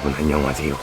여러분 안녕하세요.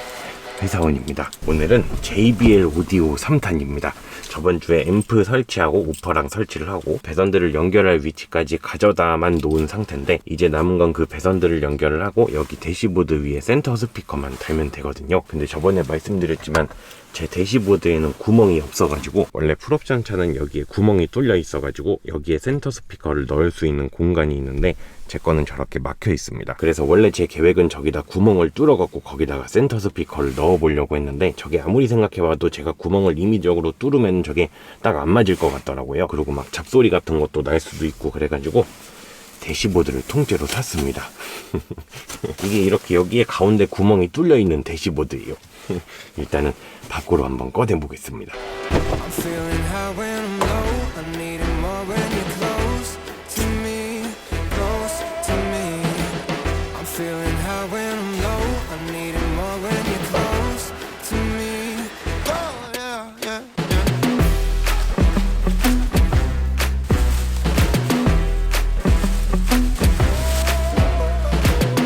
회사원입니다. 오늘은 JBL 오디오 3탄입니다. 저번주에 앰프 설치하고 우퍼랑 설치를 하고 배선들을 연결할 위치까지 가져다만 놓은 상태인데 이제 남은 건 그 배선들을 연결을 하고 여기 대시보드 위에 센터 스피커만 달면 되거든요. 근데 저번에 말씀드렸지만 제 대시보드에는 구멍이 없어가지고 원래 풀옵션 차는 여기에 구멍이 뚫려 있어가지고 여기에 센터 스피커를 넣을 수 있는 공간이 있는데 제 거는 저렇게 막혀 있습니다. 그래서 원래 제 계획은 저기다 구멍을 뚫어갖고 거기다가 센터 스피커를 넣어보려고 했는데 저게 아무리 생각해봐도 제가 구멍을 임의적으로 뚫으면 저게 딱 안 맞을 것 같더라고요. 그리고 막 잡소리 같은 것도 날 수도 있고 그래가지고 대시보드를 통째로 샀습니다. 이게 이렇게 여기에 가운데 구멍이 뚫려 있는 대시보드예요. 일단은 밖으로 한번 꺼내 보겠습니다.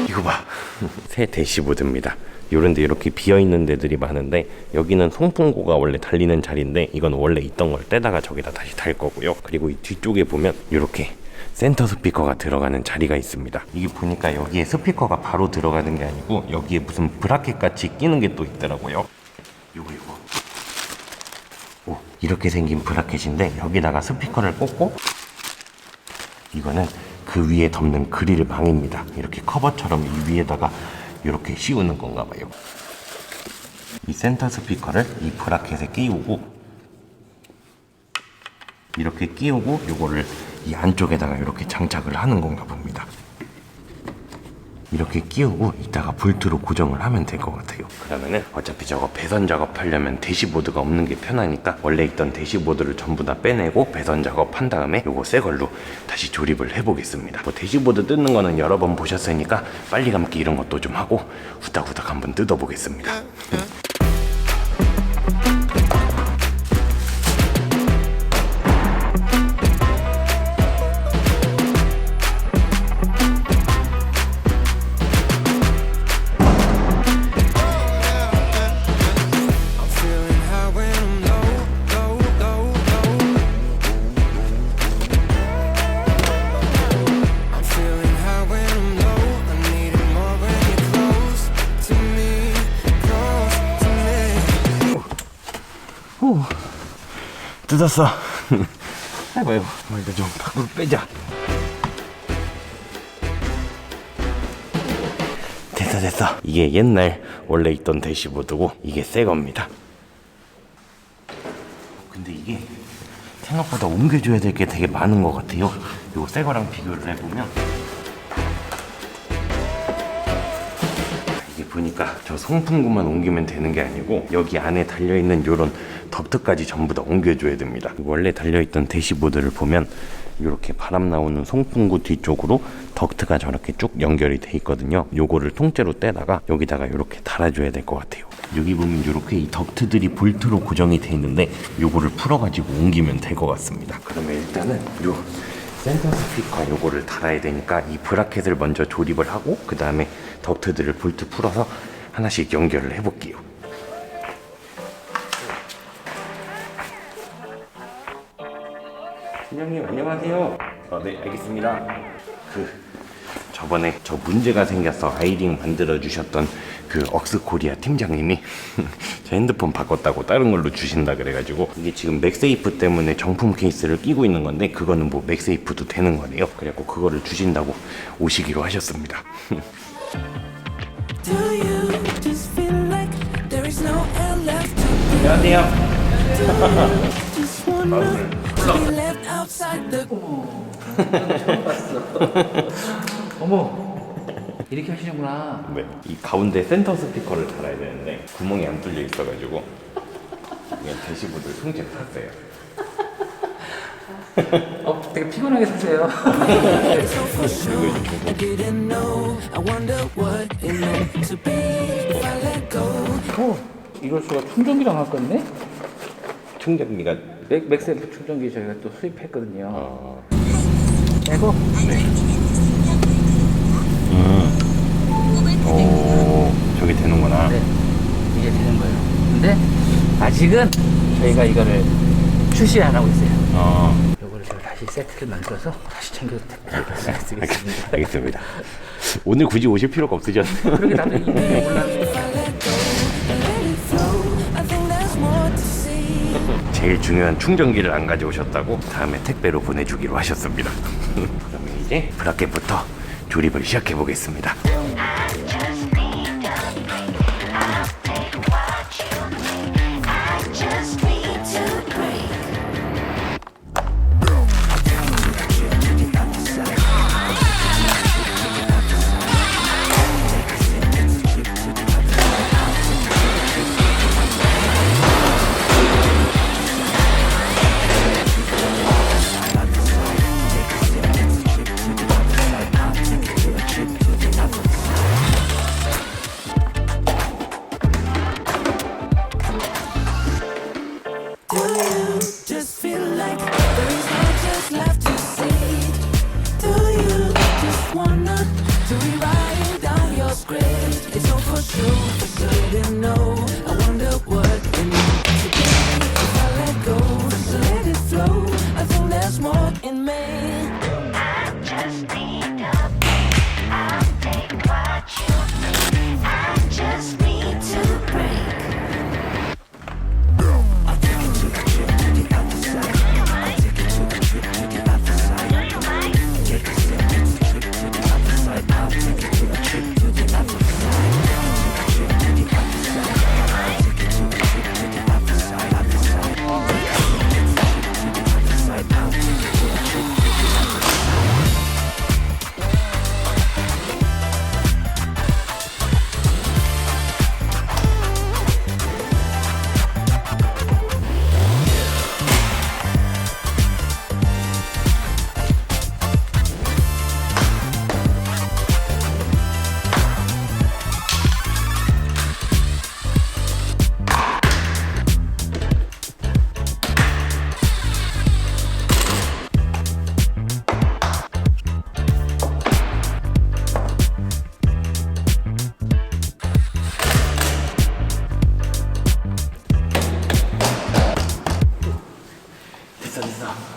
이거 봐. 새 대시보드입니다. 요런데 이렇게 비어있는 데들이 많은데 여기는 송풍구가 원래 달리는 자리인데 이건 원래 있던 걸 떼다가 저기다 다시 달 거고요. 그리고 이 뒤쪽에 보면 이렇게 센터 스피커가 들어가는 자리가 있습니다. 이게 보니까 여기에 스피커가 바로 들어가는 게 아니고 여기에 무슨 브라켓 같이 끼는 게 또 있더라고요. 요거 오, 이렇게 생긴 브라켓인데 여기다가 스피커를 꽂고 이거는 그 위에 덮는 그릴 망입니다. 이렇게 커버처럼 이 위에다가 이렇게 씌우는 건가 봐요. 이 센터 스피커를 이 브라켓에 끼우고 이렇게 끼우고 요거를 이 안쪽에다가 이렇게 장착을 하는 건가 봅니다. 이렇게 끼우고 이따가 볼트로 고정을 하면 될 것 같아요. 그러면은 어차피 저거 배선 작업하려면 대시보드가 없는 게 편하니까 원래 있던 대시보드를 전부 다 빼내고 배선 작업한 다음에 요거 새 걸로 다시 조립을 해보겠습니다. 뭐 대시보드 뜯는 거는 여러 번 보셨으니까 빨리 감기 이런 것도 좀 하고 후닥후닥 한번 뜯어보겠습니다. 뜯었어. 아이고 일단 좀 밖으로 빼자. 됐어. 이게 옛날 원래 있던 대시보드고 이게 새 겁니다. 근데 이게 생각보다 옮겨줘야 될 게 되게 많은 것 같아요. 이거 새 거랑 비교를 해보면 이게 보니까 저 송풍구만 옮기면 되는 게 아니고 여기 안에 달려있는 요런 덕트까지 전부 다 옮겨줘야 됩니다. 원래 달려있던 대시보드를 보면 이렇게 바람 나오는 송풍구 뒤쪽으로 덕트가 저렇게 쭉 연결이 돼 있거든요. 요거를 통째로 떼다가 여기다가 이렇게 달아줘야 될 것 같아요. 여기 보면 이렇게 이 덕트들이 볼트로 고정이 돼 있는데 요거를 풀어가지고 옮기면 될 것 같습니다. 그러면 일단은 요 센터 스피커 요거를 달아야 되니까 이 브라켓을 먼저 조립을 하고 그 다음에 덕트들을 볼트 풀어서 하나씩 연결을 해볼게요. 팀장님 안녕하세요. 네 알겠습니다. 저번에 저 문제가 생겨서 아이링 만들어 주셨던 그 억스코리아 팀장님이 제 핸드폰 바꿨다고 다른 걸로 주신다 그래가지고 이게 지금 맥세이프 때문에 정품 케이스를 끼고 있는 건데 그거는 뭐 맥세이프도 되는 거네요. 그래갖고 그거를 주신다고 오시기로 하셨습니다. 안녕하세요. 어머, 이렇게 하시는구나. 네, 이 가운데 센터 스피커를 달아야 되는데 구멍이 안 뚫려 있어가지고 그냥 대시보드를 통째로 샀어요. 되게 피곤하게 사세요. 이럴 수가 충전기랑 할 건데? 충전기가 맥세이프 충전기 저희가 또 수입했거든요. 빼고? 네. 오, 저게 되는구나. 네, 이게 되는 거예요. 근데 아직은 저희가 이거를 출시 안 하고 있어요. 요거를 제가 다시 세트를 만들어서 다시 챙겨도 드리겠습니다. 알겠습니다. 오늘 굳이 오실 필요가 없으셨네요. 그렇게 나도 이미 올랐는데. 제일 중요한 충전기를 안 가져오셨다고 다음에 택배로 보내주기로 하셨습니다. 그러면 이제 브라켓부터 조립을 시작해 보겠습니다.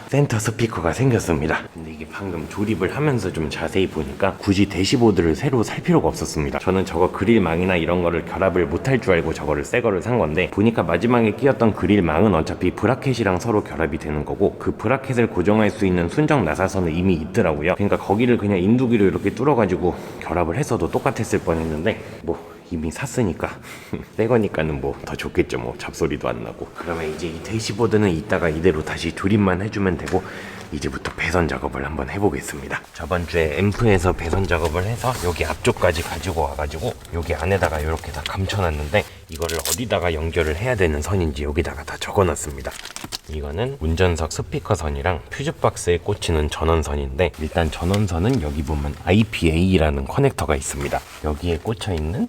센터 스피커가 생겼습니다. 근데 이게 방금 조립을 하면서 좀 자세히 보니까 굳이 대시보드를 새로 살 필요가 없었습니다. 저는 저거 그릴망이나 이런 거를 결합을 못할 줄 알고 저거를 새 거를 산 건데, 보니까 마지막에 끼웠던 그릴망은 어차피 브라켓이랑 서로 결합이 되는 거고, 그 브라켓을 고정할 수 있는 순정 나사선은 이미 있더라고요. 그러니까 거기를 그냥 인두기로 이렇게 뚫어가지고 결합을 했어도 똑같았을 뻔했는데, 뭐 이미 샀으니까 새 거니까는 뭐 더 좋겠죠. 뭐 잡소리도 안 나고. 그러면 이제 이 대시보드는 이따가 이대로 다시 조립만 해주면 되고, 이제부터 배선 작업을 한번 해보겠습니다. 저번 주에 앰프에서 배선 작업을 해서 여기 앞쪽까지 가지고 와가지고 여기 안에다가 이렇게 다 감춰놨는데, 이거를 어디다가 연결을 해야 되는 선인지 여기다가 다 적어놨습니다. 이거는 운전석 스피커 선이랑 퓨즈박스에 꽂히는 전원선인데, 일단 전원선은 여기 보면 IPA라는 커넥터가 있습니다. 여기에 꽂혀있는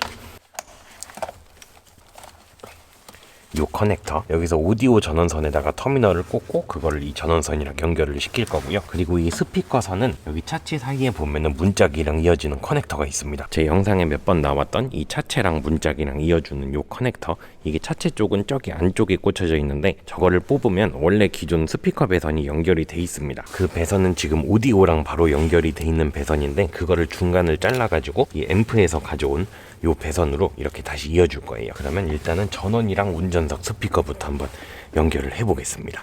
요 커넥터, 여기서 오디오 전원선에다가 터미널을 꽂고 그거를 이 전원선이랑 연결을 시킬 거고요. 그리고 이 스피커선은 여기 차체 사이에 보면은 문짝이랑 이어지는 커넥터가 있습니다. 제 영상에 몇 번 나왔던 이 차체랑 문짝이랑 이어주는 요 커넥터, 이게 차체 쪽은 저기 안쪽에 꽂혀져 있는데, 저거를 뽑으면 원래 기존 스피커 배선이 연결이 돼 있습니다. 그 배선은 지금 오디오랑 바로 연결이 돼 있는 배선인데, 그거를 중간을 잘라가지고 이 앰프에서 가져온 요 배선으로 이렇게 다시 이어줄 거예요. 그러면 일단은 전원이랑 운전석 스피커부터 한번 연결을 해보겠습니다.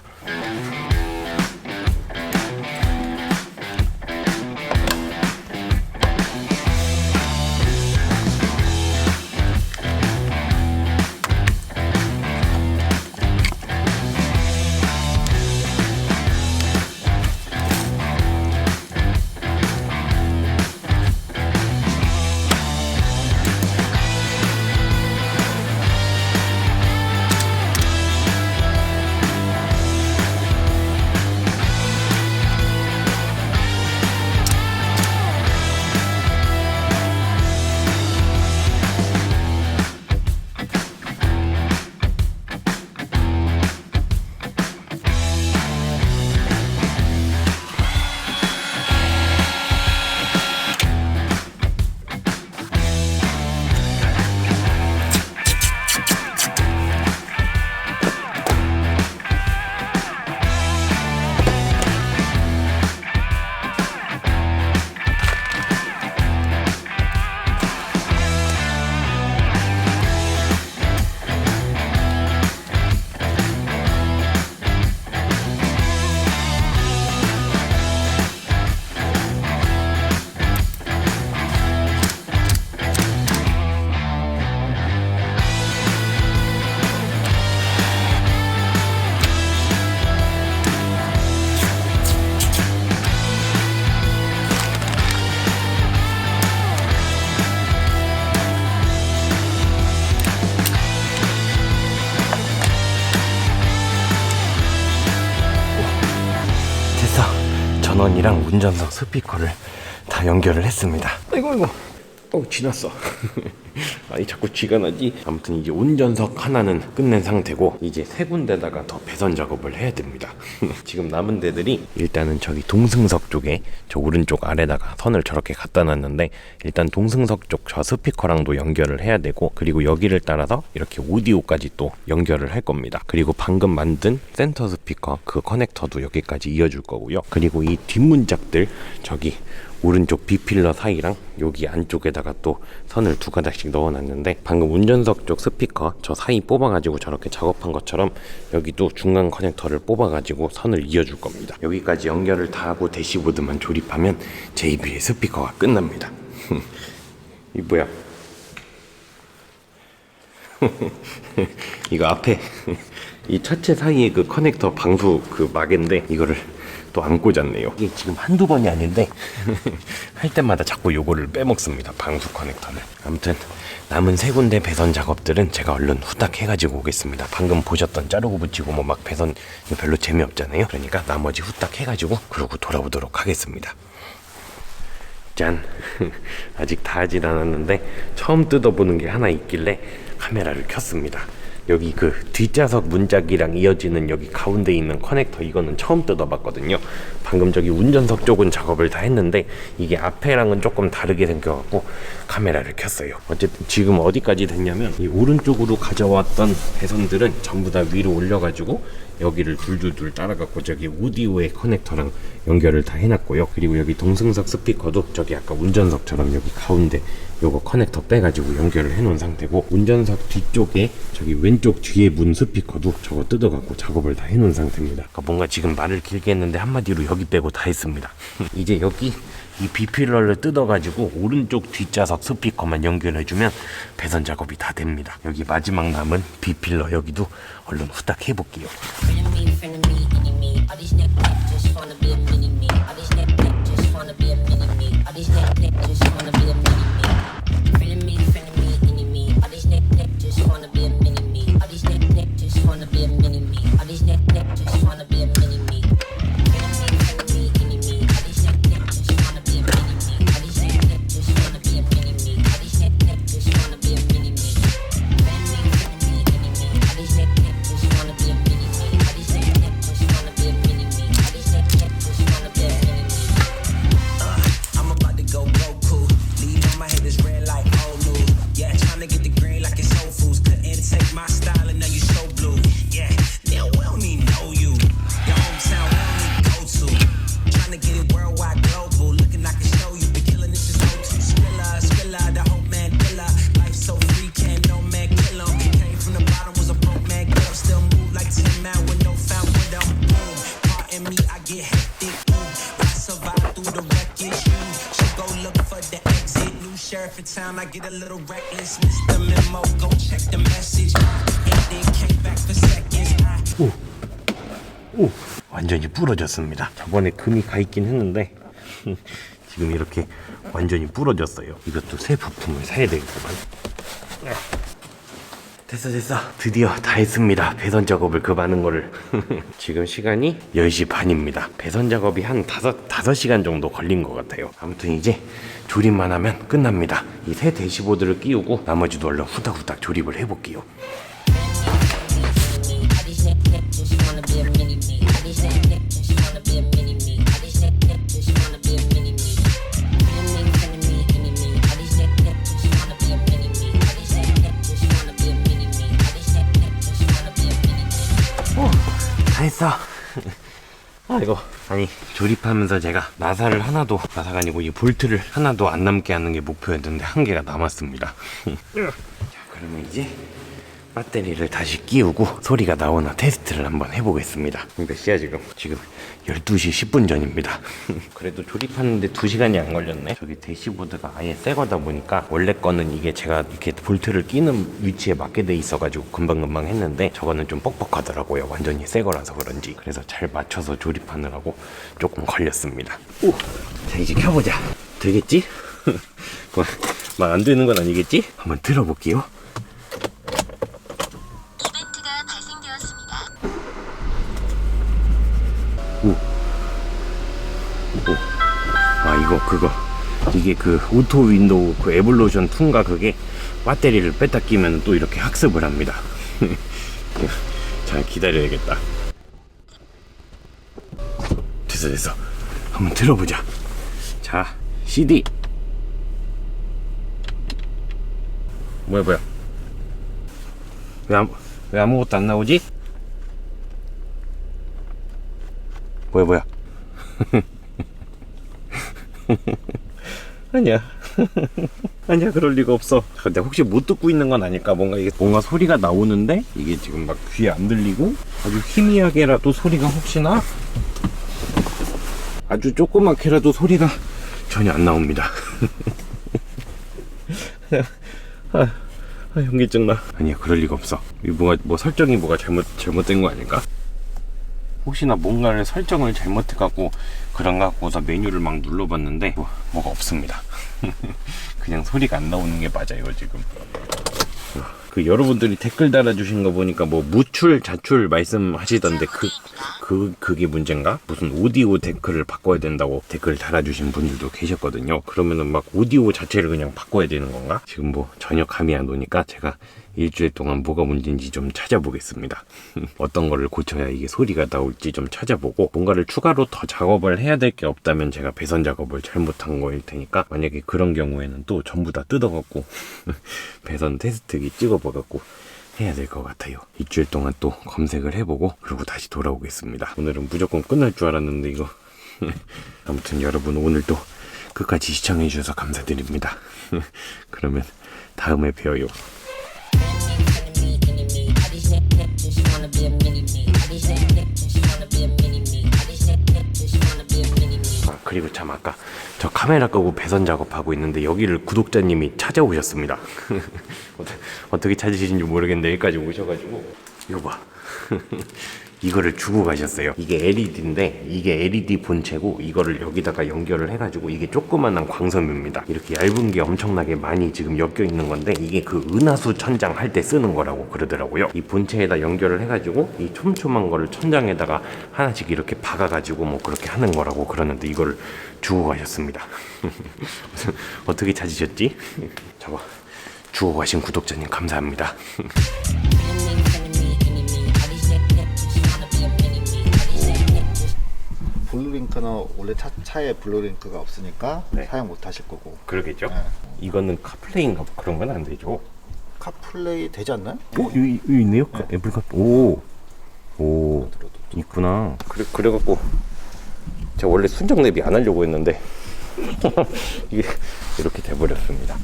전원이랑 운전석 스피커를 다 연결을 했습니다. 아이고 지났어. 아니 자꾸 쥐가 나지. 아무튼 이제 운전석 하나는 끝낸 상태고 이제 세 군데다가 더 배선 작업을 해야 됩니다. 지금 남은 데들이 일단은 저기 동승석 쪽에 저 오른쪽 아래다가 선을 저렇게 갖다 놨는데 일단 동승석 쪽 저 스피커랑도 연결을 해야 되고 그리고 여기를 따라서 이렇게 오디오까지 또 연결을 할 겁니다. 그리고 방금 만든 센터 스피커 그 커넥터도 여기까지 이어줄 거고요. 그리고 이 뒷문짝들 저기 오른쪽 B필러 사이랑 여기 안쪽에다가 또 선을 두 가닥씩 넣어놨는데 방금 운전석 쪽 스피커 저 사이 뽑아가지고 저렇게 작업한 것처럼 여기도 중간 커넥터를 뽑아가지고 선을 이어줄 겁니다. 여기까지 연결을 다 하고 대시보드만 조립하면 JBL 스피커가 끝납니다. 이 뭐야? 이거 앞에 이 차체 사이에 그 커넥터 방수 그 막인데 이거를 또 안 꽂았네요. 이게 지금 한두 번이 아닌데 할 때마다 자꾸 요거를 빼먹습니다. 방수 커넥터를. 아무튼 남은 세 군데 배선 작업들은 제가 얼른 후딱 해가지고 오겠습니다. 방금 보셨던 자르고 붙이고 뭐 막 배선 별로 재미없잖아요. 그러니까 나머지 후딱 해가지고 그러고 돌아오도록 하겠습니다. 짠. 아직 다 하진 않았는데 처음 뜯어보는 게 하나 있길래 카메라를 켰습니다. 여기 그 뒷좌석 문짝이랑 이어지는 여기 가운데 있는 커넥터 이거는 처음 뜯어봤거든요. 방금 저기 운전석 쪽은 작업을 다 했는데 이게 앞에랑은 조금 다르게 생겨갖고 카메라를 켰어요. 어쨌든 지금 어디까지 됐냐면 이 오른쪽으로 가져왔던 배선들은 전부 다 위로 올려가지고 여기를 둘둘둘 따라갖고 저기 오디오의 커넥터랑 연결을 다 해놨고요. 그리고 여기 동승석 스피커도 저기 아까 운전석처럼 여기 가운데 요거 커넥터 빼가지고 연결을 해놓은 상태고 운전석 뒤쪽에 저기 왼쪽 뒤에 문 스피커도 저거 뜯어갖고 작업을 다 해놓은 상태입니다. 그러니까 뭔가 지금 말을 길게 했는데 한마디로 여기 빼고 다 했습니다. 이제 여기 이 B필러를 뜯어가지고 오른쪽 뒷좌석 스피커만 연결해주면 배선 작업이 다 됩니다. 여기 마지막 남은 B필러 여기도 얼른 후딱 해볼게요. I get a little reckless, miss the memo, go check the message. And then came back for seconds. 오, 완전히 부러졌습니다. 저번에 금이 가 있긴 했는데 지금 이렇게 완전히 부러졌어요. 이것도 새 부품을 사야 되겠구만. 됐어. 드디어 다 했습니다. 배선 작업을 그 많은 거를. 지금 시간이 10시 반입니다. 배선 작업이 한 5시간 정도 걸린 것 같아요. 아무튼 이제 조립만 하면 끝납니다. 이 새 대시보드를 끼우고 나머지도 얼른 후닥후닥 조립을 해볼게요. 다 했어. 아이고. 아니 조립하면서 제가 나사가 아니고 이 볼트를 하나도 안 남게 하는 게 목표였는데 한 개가 남았습니다. 자, 그러면 이제 배터리를 다시 끼우고 소리가 나오나 테스트를 한번 해보겠습니다. 몇 시야 지금? 지금 12시 10분 전입니다. 그래도 조립하는데 2시간이 안 걸렸네. 저기 대시보드가 아예 새 거다 보니까 원래 거는 이게 제가 이렇게 볼트를 끼는 위치에 맞게 돼 있어가지고 금방금방 했는데 저거는 좀 뻑뻑하더라고요. 완전히 새 거라서 그런지. 그래서 잘 맞춰서 조립하느라고 조금 걸렸습니다. 오! 자, 이제 켜보자. 되겠지? 막 안 되는 건 아니겠지? 한번 들어볼게요. 아 이거 그거 이게 그 오토 윈도우 그 에볼루션 2인가 그게 배터리를 뺐다 끼면 또 이렇게 학습을 합니다. 잘 기다려야겠다. 됐어 한번 들어보자. 자 CD 뭐야 왜 아무것도 안 나오지? 뭐야 아니야 아니야 그럴 리가 없어. 근데 혹시 못 듣고 있는 건 아닐까? 뭔가 소리가 나오는데 이게 지금 막 귀에 안 들리고 아주 희미하게라도 소리가 혹시나 아주 조그맣게라도 소리가 전혀 안 나옵니다. 현기증 나. 아니야 그럴 리가 없어. 뭐 설정이 잘못된 거 아닐까? 혹시나 뭔가를 설정을 잘못해갖고 그런가 하고서 메뉴를 막 눌러봤는데 뭐가 없습니다. 그냥 소리가 안 나오는 게 맞아요 지금. 그 여러분들이 댓글 달아주신 거 보니까 뭐 무출 자출 말씀하시던데 그게 문제인가? 무슨 오디오 데크를 바꿔야 된다고 댓글 달아주신 분들도 계셨거든요. 그러면은 막 오디오 자체를 그냥 바꿔야 되는 건가? 지금 뭐 전혀 감이 안 오니까 제가 일주일 동안 뭐가 문제인지 좀 찾아보겠습니다. 어떤 거를 고쳐야 이게 소리가 나올지 좀 찾아보고 뭔가를 추가로 더 작업을 해야 될 게 없다면 제가 배선 작업을 잘못한 거일 테니까 만약에 그런 경우에는 또 전부 다 뜯어갖고 배선 테스트기 찍어봐갖고 해야 될 것 같아요. 일주일 동안 또 검색을 해보고 그리고 다시 돌아오겠습니다. 오늘은 무조건 끝날 줄 알았는데 이거 아무튼 여러분 오늘도 끝까지 시청해주셔서 감사드립니다. 그러면 다음에 봬요. 그리고 참 아까 저 카메라 끄고 배선 작업하고 있는데 여기를 구독자님이 찾아오셨습니다. 어떻게 찾으시는지 모르겠는데 여기까지 오셔가지고 이거 봐. 이거를 주고 가셨어요. 이게 LED인데 이게 LED 본체고 이거를 여기다가 연결을 해가지고 이게 조그만한 광섬유입니다. 이렇게 얇은 게 엄청나게 많이 지금 엮여 있는 건데 이게 그 은하수 천장 할 때 쓰는 거라고 그러더라고요. 이 본체에다 연결을 해가지고 이 촘촘한 거를 천장에다가 하나씩 이렇게 박아가지고 뭐 그렇게 하는 거라고 그러는데 이거를 주고 가셨습니다. 어떻게 찾으셨지? 저거 주고 가신 구독자님 감사합니다. 블루링크는 원래 차에 블루링크가 없으니까 네. 사용 못 하실 거고. 그러겠죠? 네. 이거는 카플레이인가 그런 건 안 되죠? 카플레이 되지 않나요? 여기 있네요? 애플 카플. 오, 있구나. 그래갖고 제가 원래 순정 내비 안 하려고 했는데 이게 이렇게 돼버렸습니다.